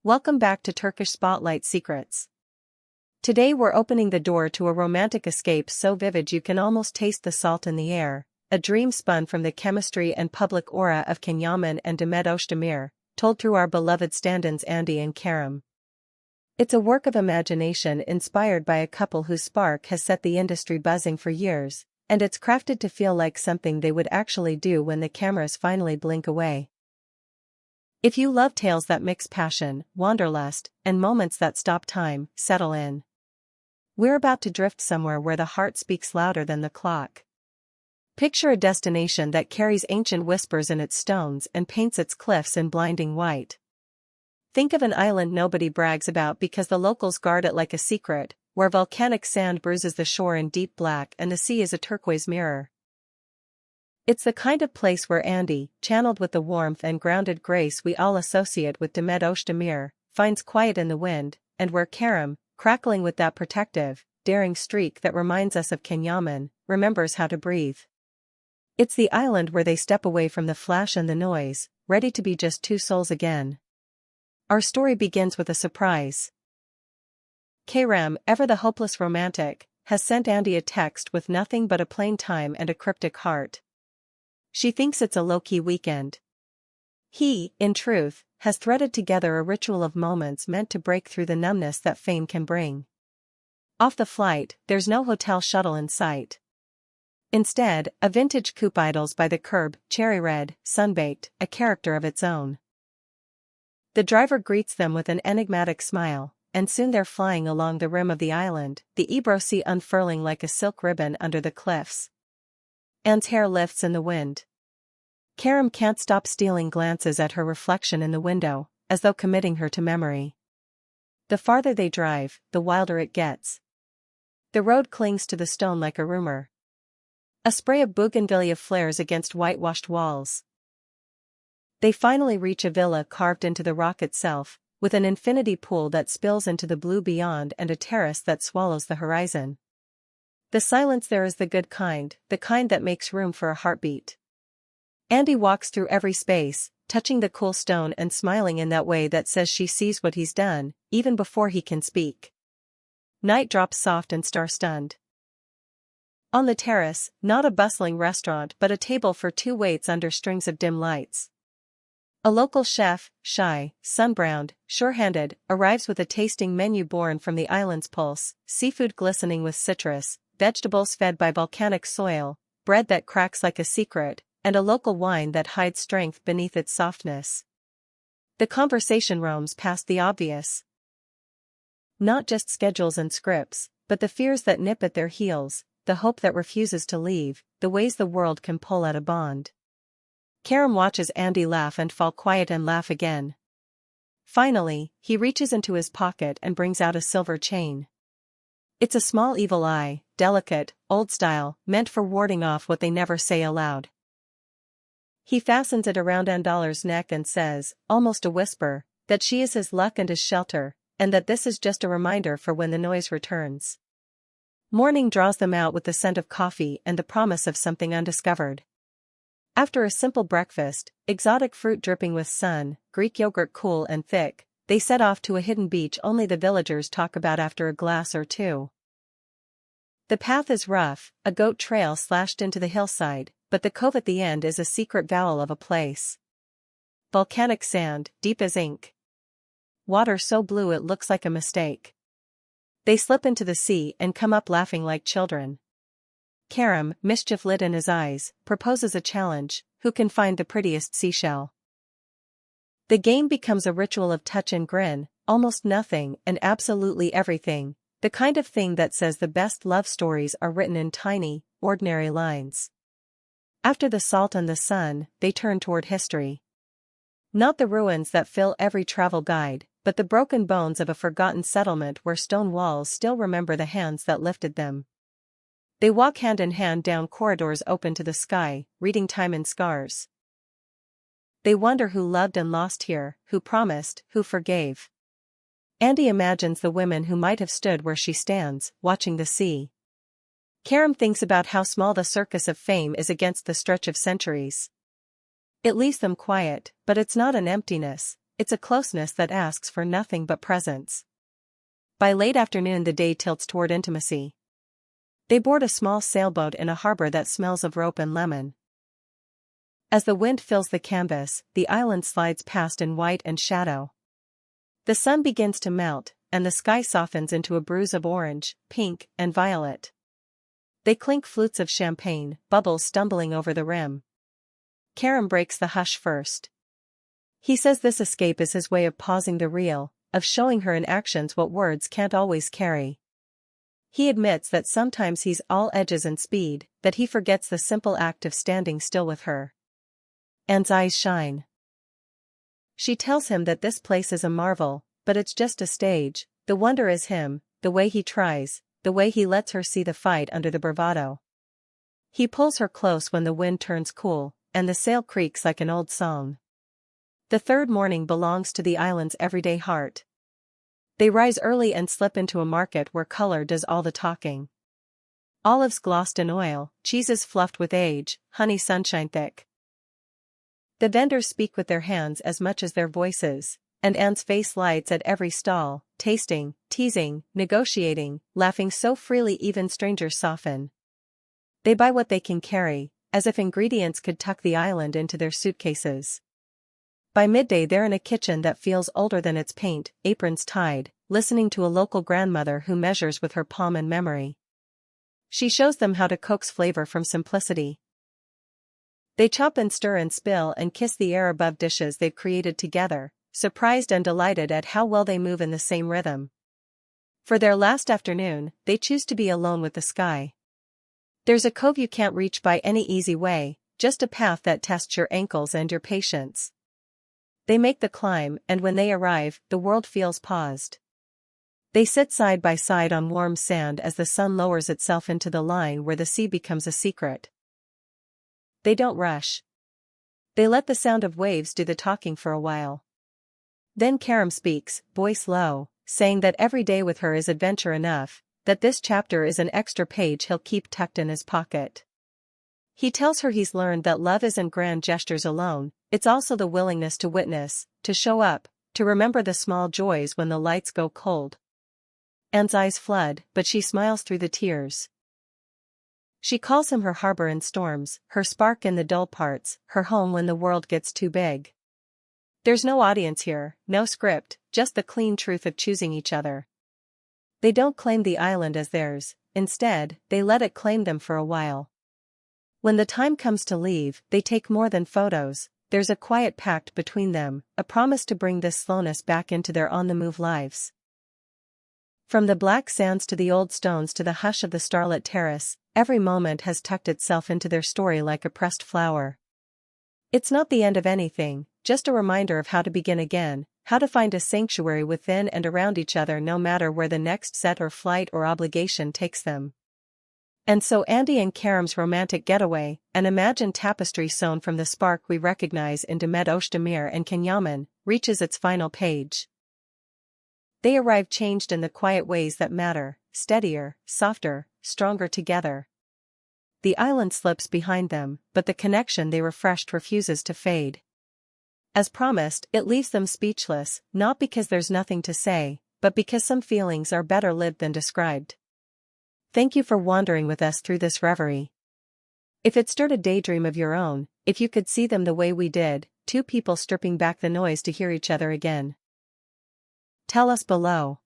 Welcome back to Turkish Spotlight Secrets. Today we're opening the door to a romantic escape so vivid you can almost taste the salt in the air, a dream spun from the chemistry and public aura of Yaman and Demet Özdemir, told through our beloved stand-ins Andy and Kerem. It's a work of imagination inspired by a couple whose spark has set the industry buzzing for years, and it's crafted to feel like something they would actually do when the cameras finally blink away. If you love tales that mix passion, wanderlust, and moments that stop time, settle in. We're about to drift somewhere where the heart speaks louder than the clock. Picture a destination that carries ancient whispers in its stones and paints its cliffs in blinding white. Think of an island nobody brags about because the locals guard it like a secret, where volcanic sand bruises the shore in deep black and the sea is a turquoise mirror. It's the kind of place where Andy, channeled with the warmth and grounded grace we all associate with Demet Özdemir, finds quiet in the wind, and where Kerem, crackling with that protective, daring streak that reminds us of Yaman, remembers how to breathe. It's the island where they step away from the flash and the noise, ready to be just two souls again. Our story begins with a surprise. Kerem, ever the hopeless romantic, has sent Andy a text with nothing but a plain time and a cryptic heart. She thinks it's a low-key weekend. He, in truth, has threaded together a ritual of moments meant to break through the numbness that fame can bring. Off the flight, there's no hotel shuttle in sight. Instead, a vintage coupe idles by the curb, cherry red, sunbaked, a character of its own. The driver greets them with an enigmatic smile, and soon they're flying along the rim of the island, the Ebro Sea unfurling like a silk ribbon under the cliffs. Anne's hair lifts in the wind. Kerem can't stop stealing glances at her reflection in the window, as though committing her to memory. The farther they drive, the wilder it gets. The road clings to the stone like a rumor. A spray of bougainvillea flares against whitewashed walls. They finally reach a villa carved into the rock itself, with an infinity pool that spills into the blue beyond and a terrace that swallows the horizon. The silence there is the good kind, the kind that makes room for a heartbeat. Andy walks through every space, touching the cool stone and smiling in that way that says she sees what he's done, even before he can speak. Night drops soft and star-stunned. On the terrace, not a bustling restaurant but a table for two waits under strings of dim lights. A local chef, shy, sun-browned, sure-handed, arrives with a tasting menu born from the island's pulse, seafood glistening with citrus, vegetables fed by volcanic soil, bread that cracks like a secret, and a local wine that hides strength beneath its softness. The conversation roams past the obvious. Not just schedules and scripts, but the fears that nip at their heels, the hope that refuses to leave, the ways the world can pull at a bond. Kerem watches Andy laugh and fall quiet and laugh again. Finally, he reaches into his pocket and brings out a silver chain. It's a small evil eye, delicate, old-style, meant for warding off what they never say aloud. He fastens it around Andaller's neck and says, almost a whisper, that she is his luck and his shelter, and that this is just a reminder for when the noise returns. Morning draws them out with the scent of coffee and the promise of something undiscovered. After a simple breakfast, exotic fruit dripping with sun, Greek yogurt cool and thick, they set off to a hidden beach only the villagers talk about after a glass or two. The path is rough, a goat trail slashed into the hillside, but the cove at the end is a secret vowel of a place. Volcanic sand, deep as ink. Water so blue it looks like a mistake. They slip into the sea and come up laughing like children. Kerem, mischief lit in his eyes, proposes a challenge: who can find the prettiest seashell? The game becomes a ritual of touch and grin, almost nothing and absolutely everything, the kind of thing that says the best love stories are written in tiny, ordinary lines. After the salt and the sun, they turn toward history. Not the ruins that fill every travel guide, but the broken bones of a forgotten settlement where stone walls still remember the hands that lifted them. They walk hand in hand down corridors open to the sky, reading time in scars. They wonder who loved and lost here, who promised, who forgave. Andy imagines the women who might have stood where she stands, watching the sea. Kerem thinks about how small the circus of fame is against the stretch of centuries. It leaves them quiet, but it's not an emptiness, it's a closeness that asks for nothing but presence. By late afternoon the day tilts toward intimacy. They board a small sailboat in a harbor that smells of rope and lemon. As the wind fills the canvas, the island slides past in white and shadow. The sun begins to melt, and the sky softens into a bruise of orange, pink, and violet. They clink flutes of champagne, bubbles stumbling over the rim. Karam breaks the hush first. He says this escape is his way of pausing the real, of showing her in actions what words can't always carry. He admits that sometimes he's all edges and speed, that he forgets the simple act of standing still with her. Anne's eyes shine. She tells him that this place is a marvel, but it's just a stage. The wonder is him, the way he tries, the way he lets her see the fight under the bravado. He pulls her close when the wind turns cool, and the sail creaks like an old song. The third morning belongs to the island's everyday heart. They rise early and slip into a market where color does all the talking. Olives glossed in oil, cheeses fluffed with age, honey sunshine thick. The vendors speak with their hands as much as their voices, and Anne's face lights at every stall, tasting, teasing, negotiating, laughing so freely even strangers soften. They buy what they can carry, as if ingredients could tuck the island into their suitcases. By midday they're in a kitchen that feels older than its paint, aprons tied, listening to a local grandmother who measures with her palm and memory. She shows them how to coax flavor from simplicity. They chop and stir and spill and kiss the air above dishes they've created together, surprised and delighted at how well they move in the same rhythm. For their last afternoon, they choose to be alone with the sky. There's a cove you can't reach by any easy way, just a path that tests your ankles and your patience. They make the climb, and when they arrive, the world feels paused. They sit side by side on warm sand as the sun lowers itself into the line where the sea becomes a secret. They don't rush. They let the sound of waves do the talking for a while. Then Karam speaks, voice low, saying that every day with her is adventure enough, that this chapter is an extra page he'll keep tucked in his pocket. He tells her he's learned that love isn't grand gestures alone, it's also the willingness to witness, to show up, to remember the small joys when the lights go cold. Anne's eyes flood, but she smiles through the tears. She calls him her harbor in storms, her spark in the dull parts, her home when the world gets too big. There's no audience here, no script, just the clean truth of choosing each other. They don't claim the island as theirs, instead, they let it claim them for a while. When the time comes to leave, they take more than photos, there's a quiet pact between them, a promise to bring this slowness back into their on-the-move lives. From the black sands to the old stones to the hush of the starlit terrace, every moment has tucked itself into their story like a pressed flower. It's not the end of anything, just a reminder of how to begin again, how to find a sanctuary within and around each other no matter where the next set or flight or obligation takes them. And so Andy and Karam's romantic getaway, an imagined tapestry sewn from the spark we recognize in Demet Özdemir and Kenyaman, reaches its final page. They arrive changed in the quiet ways that matter, steadier, softer, stronger together. The island slips behind them, but the connection they refreshed refuses to fade. As promised, it leaves them speechless, not because there's nothing to say, but because some feelings are better lived than described. Thank you for wandering with us through this reverie. If it stirred a daydream of your own, if you could see them the way we did, two people stripping back the noise to hear each other again. Tell us below.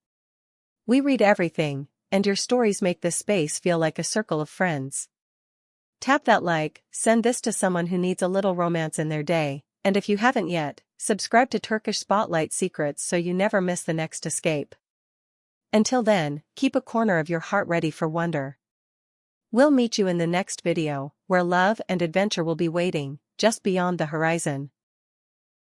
We read everything, and your stories make this space feel like a circle of friends. Tap that like, send this to someone who needs a little romance in their day, and if you haven't yet, subscribe to Turkish Spotlight Secrets so you never miss the next escape. Until then, keep a corner of your heart ready for wonder. We'll meet you in the next video, where love and adventure will be waiting, just beyond the horizon.